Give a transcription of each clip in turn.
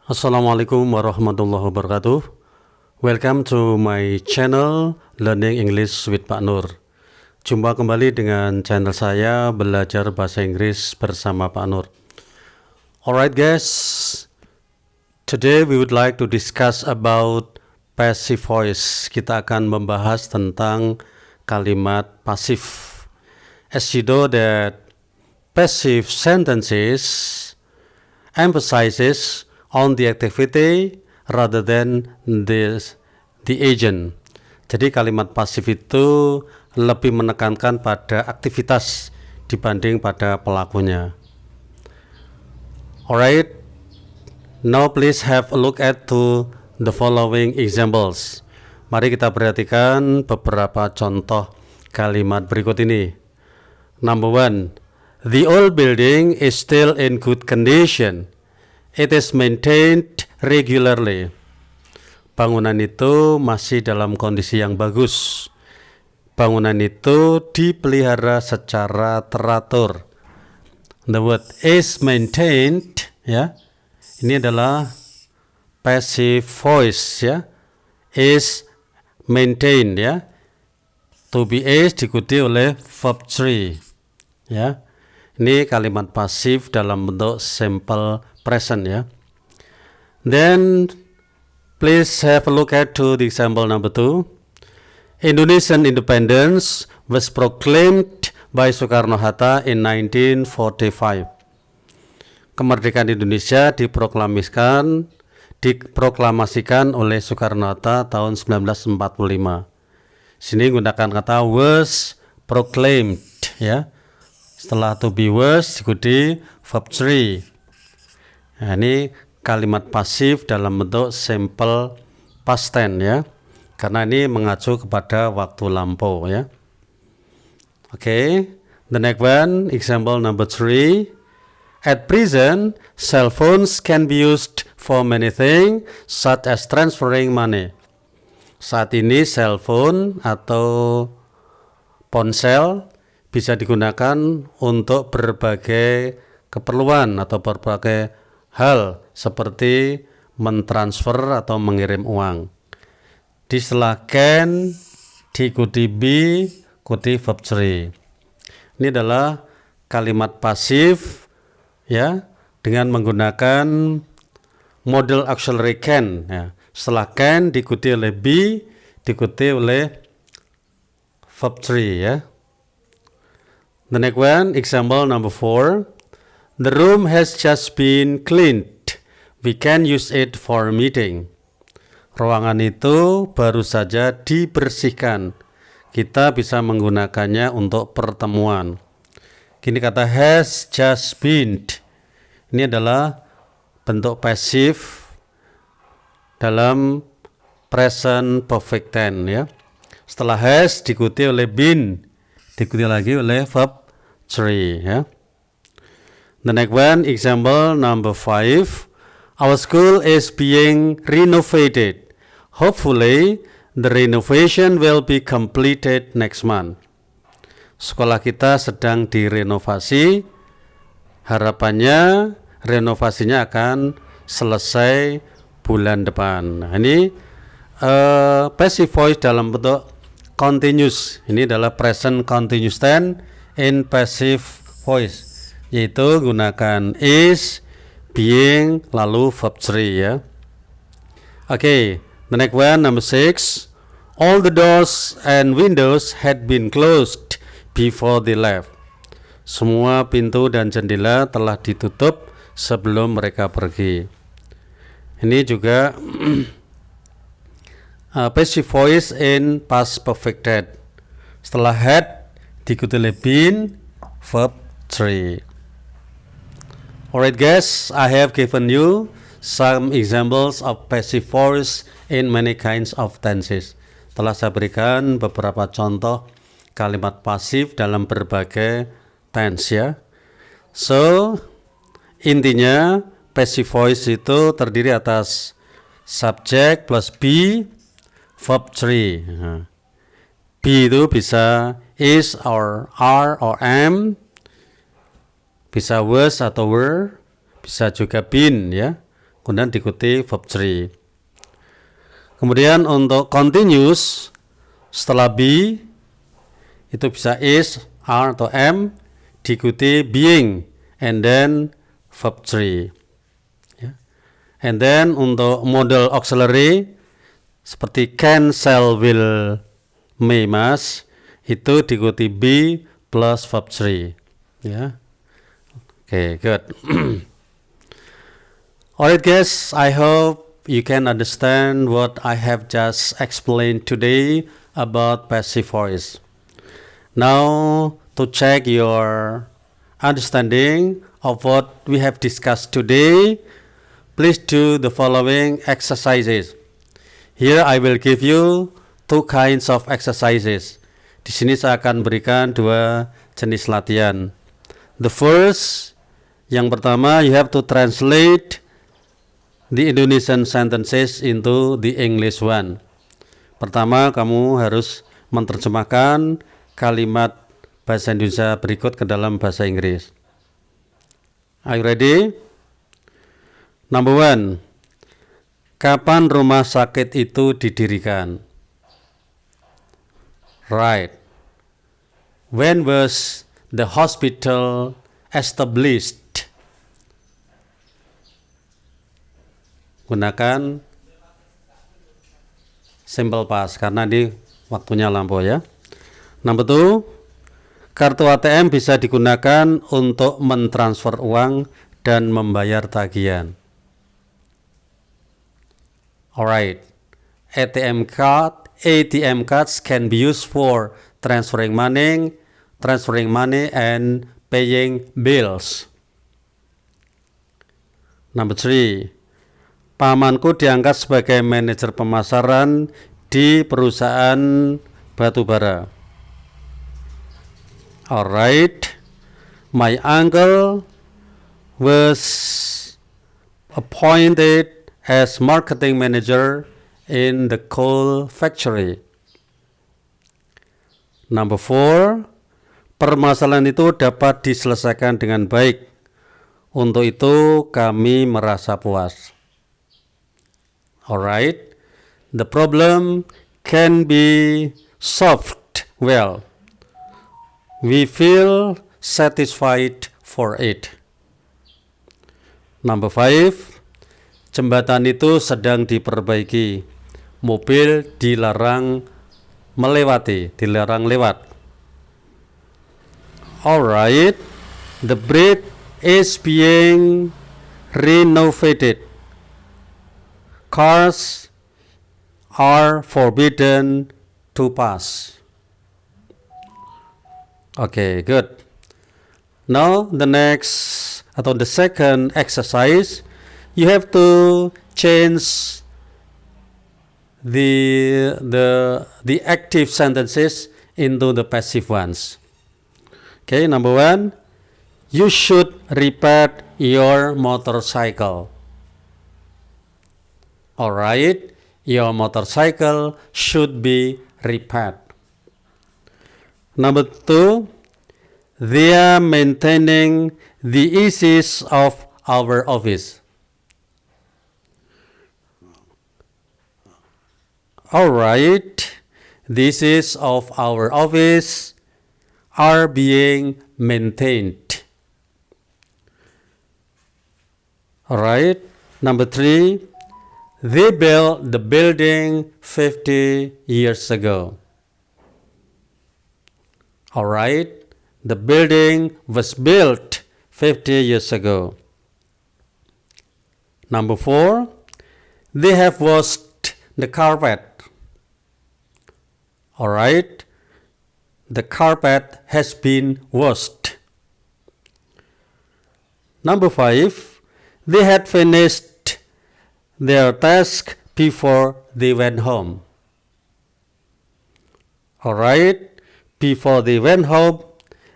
Assalamualaikum warahmatullahi wabarakatuh. Welcome to my channel Learning English with Pak Nur. Jumpa kembali dengan channel saya Belajar Bahasa Inggris bersama Pak Nur. Alright guys, today we would like to discuss about passive voice. Kita akan membahas tentang kalimat pasif. As you know that passive sentences emphasizes on the activity rather than the agent. Jadi kalimat pasif itu lebih menekankan pada aktivitas dibanding pada pelakunya. Alright, now please have a look at to the following examples. Mari kita perhatikan beberapa contoh kalimat berikut ini. Number 1, the old building is still in good condition. It is maintained regularly. Bangunan itu masih dalam kondisi yang bagus. Bangunan itu dipelihara secara teratur. The word is maintained, ya. Ini adalah passive voice, ya. Is maintained, ya. To be is diikuti oleh verb 3. Ya, ini kalimat pasif dalam bentuk simple present ya. Then please have a look at to the example number 2. Indonesian independence was proclaimed by Soekarno-Hatta in 1945. Kemerdekaan Indonesia diproklamasikan oleh Soekarno-Hatta tahun 1945. Sini gunakan kata was proclaimed ya. Setelah to be was diikuti verb 3. Nah, ini kalimat pasif dalam bentuk simple past tense ya. Karena ini mengacu kepada waktu lampau ya. Okay, the next one, example number 3. At present, cell phones can be used for many things such as transferring money. Saat ini cell phone atau ponsel bisa digunakan untuk berbagai keperluan atau berbagai hal seperti mentransfer atau mengirim uang. Di setelah can diikuti be, ikuti verb 3. Ini adalah kalimat pasif ya dengan menggunakan model auxiliary can ya. Setelah can diikuti oleh be, diikuti oleh verb 3 ya. The next one, example number 4. The room has just been cleaned. We can use it for a meeting. Ruangan itu baru saja dibersihkan. Kita bisa menggunakannya untuk pertemuan. Kini kata has just been. Ini adalah bentuk pasif dalam present perfect tense ya. Setelah has diikuti oleh been, diikuti lagi oleh verb 3 ya. The next one, example number 5. Our school is being renovated. Hopefully the renovation will be completed next month. Sekolah kita sedang direnovasi. Harapannya renovasinya akan selesai bulan depan. Nah, ini passive voice dalam bentuk continuous. Ini adalah present continuous tense in passive voice, yaitu gunakan is, being, lalu verb 3 ya. Okay, the next one, number 6. All the doors and windows had been closed before they left. Semua pintu dan jendela telah ditutup sebelum mereka pergi. Ini juga passive voice in past perfect tense. Setelah had diikuti oleh been, verb 3. Alright guys, I have given you some examples of passive voice in many kinds of tenses. Telah saya berikan beberapa contoh kalimat pasif dalam berbagai tense ya. So, intinya passive voice itu terdiri atas subject plus be, verb 3. Be itu bisa is or are or am, bisa was atau were, bisa juga been ya. kemudian diikuti verb 3. Kemudian untuk continuous setelah be itu bisa is, are atau am, diikuti being and then verb 3. And then untuk modal auxiliary seperti can, shall, will, may, must itu diikuti be plus verb 3. Ya. Okay, good. Alright guys, I hope you can understand what I have just explained today about passive voice. Now, to check your understanding of what we have discussed today, please do the following exercises. Here I will give you 2 kinds of exercises. Di sini saya akan berikan 2 jenis latihan. The first, yang pertama, you have to translate the Indonesian sentences into the English one. Pertama, kamu harus menerjemahkan kalimat bahasa Indonesia berikut ke dalam bahasa Inggris. Are you ready? Number 1. Kapan rumah sakit itu didirikan? Right. When was the hospital established? Gunakan simple past karena di waktunya lampau ya. Number 2, kartu ATM bisa digunakan untuk mentransfer uang dan membayar tagihan. Alright, ATM cards can be used for transferring money and paying bills. Number 3, pamanku diangkat sebagai manajer pemasaran di perusahaan batubara. Alright, my uncle was appointed as marketing manager in the coal factory. Number 4, permasalahan itu dapat diselesaikan dengan baik. Untuk itu kami merasa puas. Alright, the problem can be solved well. We feel satisfied for it. Number 5, jembatan itu sedang diperbaiki. Mobil dilarang lewat. Alright, the bridge is being renovated. Cars are forbidden to pass. Okay, good. Now the second exercise, you have to change the active sentences into the passive ones. Okay, number 1, you should repair your motorcycle. Alright, your motorcycle should be repaired. Number 2, they are maintaining the issues of our office. Alright, the issues of our office are being maintained. Alright, number 3, they built the building 50 years ago. Alright, the building was built 50 years ago. Number 4, they have washed the carpet. Alright, the carpet has been washed. Number 5, they had finished their task before they went home. Alright, before they went home,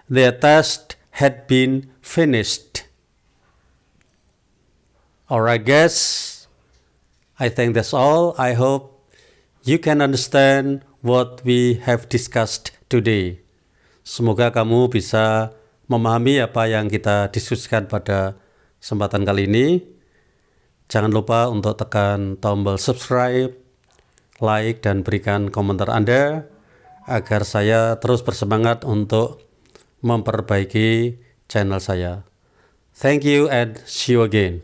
their task had been finished. Alright guys, I think that's all. I hope you can understand what we have discussed today. Semoga kamu bisa memahami apa yang kita diskusikan pada kesempatan kali ini. Jangan lupa untuk tekan tombol subscribe, like, dan berikan komentar Anda agar saya terus bersemangat untuk memperbaiki channel saya. Thank you and see you again.